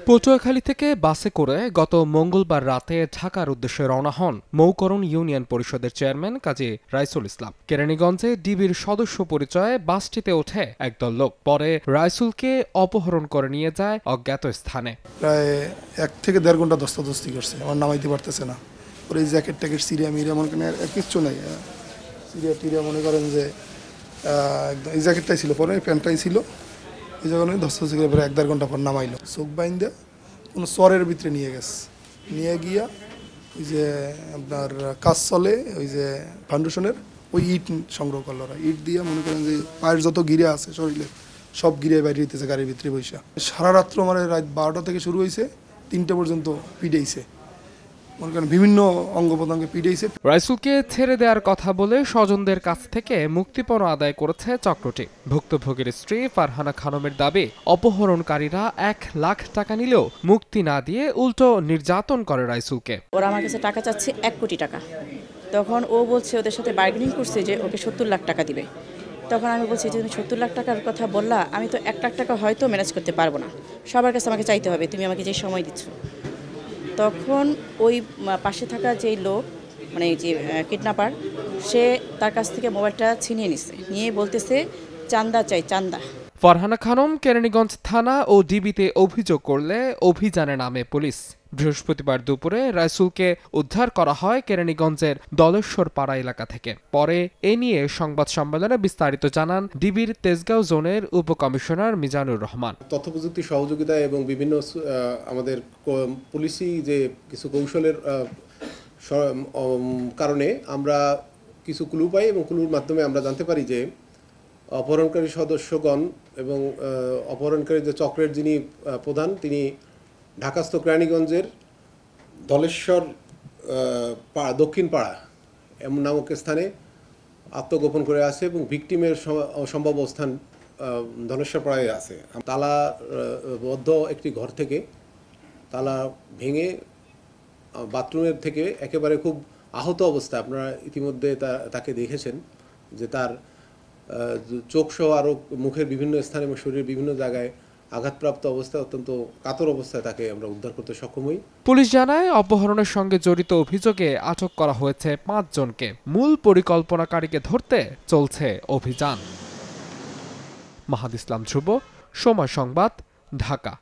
পটুয়াখালী থেকে বাসে করে গত মঙ্গলবার রাতে ঢাকার উদ্দেশ্যে রওনা হন মৌকরণ ইউনিয়ন পরিষদের চেয়ারম্যান কাজী রাইসুল ইসলাম। কেরানীগঞ্জে ডিবির সদস্য পরিচয়ে বাসটিতে ওঠে একদল লোক। পরে রাইসুলকে অপহরণ করে নিয়ে যায় অজ্ঞাত স্থানে। প্রায় 1 থেকে 1.5 ঘন্টা দস্তাদস্তি করছে, আমার নামাইতে পারতেছে না। ওর এই জ্যাকেট ট্যাকেট সিরিয়া মিরিয়া মনে করেন কিচ্ছু নাই, সিরিয়া টিরিয়া মনে করেন যে একদম এই জ্যাকেটটাই ছিল, পরে প্যান্টটাই ছিল। এই যখন দস্তাদস্তি করে 1-1.5 ঘন্টা পর নামাইলো, চোখ বাইন্দা কোনো চরের ভিতরে নিয়ে গেছে। নিয়ে গিয়া ওই যে আপনার কাজ চলে ওই যে ফাউন্ডেশনের ওই ইট সংগ্রহ করলো। ইট দিয়ে মনে করেন যে পায়ের যত গিরা আছে শরীরে সব গিরে বাইরে দিতেছে গাড়ির ভিতরে বৈশা। সারা রাত্র মানে রাত 12টা থেকে শুরু হয়েছে, 3টা পর্যন্ত পিটাইছে, মনে করেন বিভিন্ন অঙ্গ প্রত্যঙ্গে পিটাইছে। রাইসুলকে ছেড়ে দেওয়ার কথা বলে স্বজনদের কাছ থেকে মুক্তিপণ আদায় করেছে চক্রটি। ভুক্তভোগীর স্ত্রী ফারহানা খানমের দাবি, অপহরণকারীরা 1 লাখ টাকা নিলেও মুক্তি না দিয়ে উল্টো নির্যাতন করে রাইসুলকে। ওরা আমার কাছে টাকা চাচ্ছে 1 কোটি টাকা। তখন ও বলছে ওদের সাথে বার্গেনিং করছে যে ওকে 70 লাখ টাকা দিবে। তখন আমি বলছি যে তুমি 70 লাখ টাকার কথা বললা, আমি তো 1 লাখ টাকা হয়তো ম্যানেজ করতে পারবো না, সবার কাছে আমাকে চাইতে হবে, তুমি আমাকে যে সময় দিচ্ছ। তখন ওই পাশে থাকা যেই লোক মানে যে কিডন্যাপার, সে তার কাছ থেকে মোবাইলটা ছিনিয়ে নিচ্ছে, নিয়ে বলতেছে চান্দা চাই চান্দা। ফারহানা খানম কেরানীগঞ্জ থানা ও ডিবিতে অভিযোগ করলে অভিযানে নামে পুলিশ। বৃহস্পতিবার দুপুরে রাইসুলকে উদ্ধার করা হয় কেরানীগঞ্জের দলেশ্বর পাড়া এলাকা থেকে। পরে এ নিয়ে সংবাদ সম্মেলনে বিস্তারিত জানান ডিবির তেজগাঁও জোনের উপকমিশনার মিজানুর রহমান। তথ্য প্রযুক্তি সহযোগিতা এবং বিভিন্ন আমাদের পুলিশি যে কিছু কৌশলের কারণে আমরা কিছু ক্লু পাই এবং ক্লুর মাধ্যমে আমরা জানতে পারি যে অপহরণকারী সদস্যগণ এবং অপহরণকারী যে চক্রের যিনি প্রধান, তিনি ঢাকাস্থ কেরানীগঞ্জের দলেশ্বর দক্ষিণ পাড়া এমন নামক স্থানে আত্মগোপন করে আছে এবং ভিকটিমের সম্ভাব্য অবস্থান দলেশ্বর পাড়ায় আছে। তালাবদ্ধ একটি ঘর থেকে তালা ভেঙে বাথরুমের থেকে একেবারে খুব আহত অবস্থায়, আপনারা ইতিমধ্যে তাকে দেখেছেন যে তার চোখ সহ আরও মুখের বিভিন্ন স্থানে এবং শরীরের বিভিন্ন জায়গায় আঘাতপ্রাপ্ত অবস্থায় অত্যন্ত কাতর অবস্থায় তাকে আমরা উদ্ধার করতে সক্ষম হই। পুলিশ জানায় অপহরণের সঙ্গে জড়িত অভিযোগে আটক করা হয়েছে 5 জনকে। মূল পরিকল্পনাকারীকে ধরতে চলছে অভিযান। মাহাদ ইসলাম ধ্রুব, সময় সংবাদ, ঢাকা।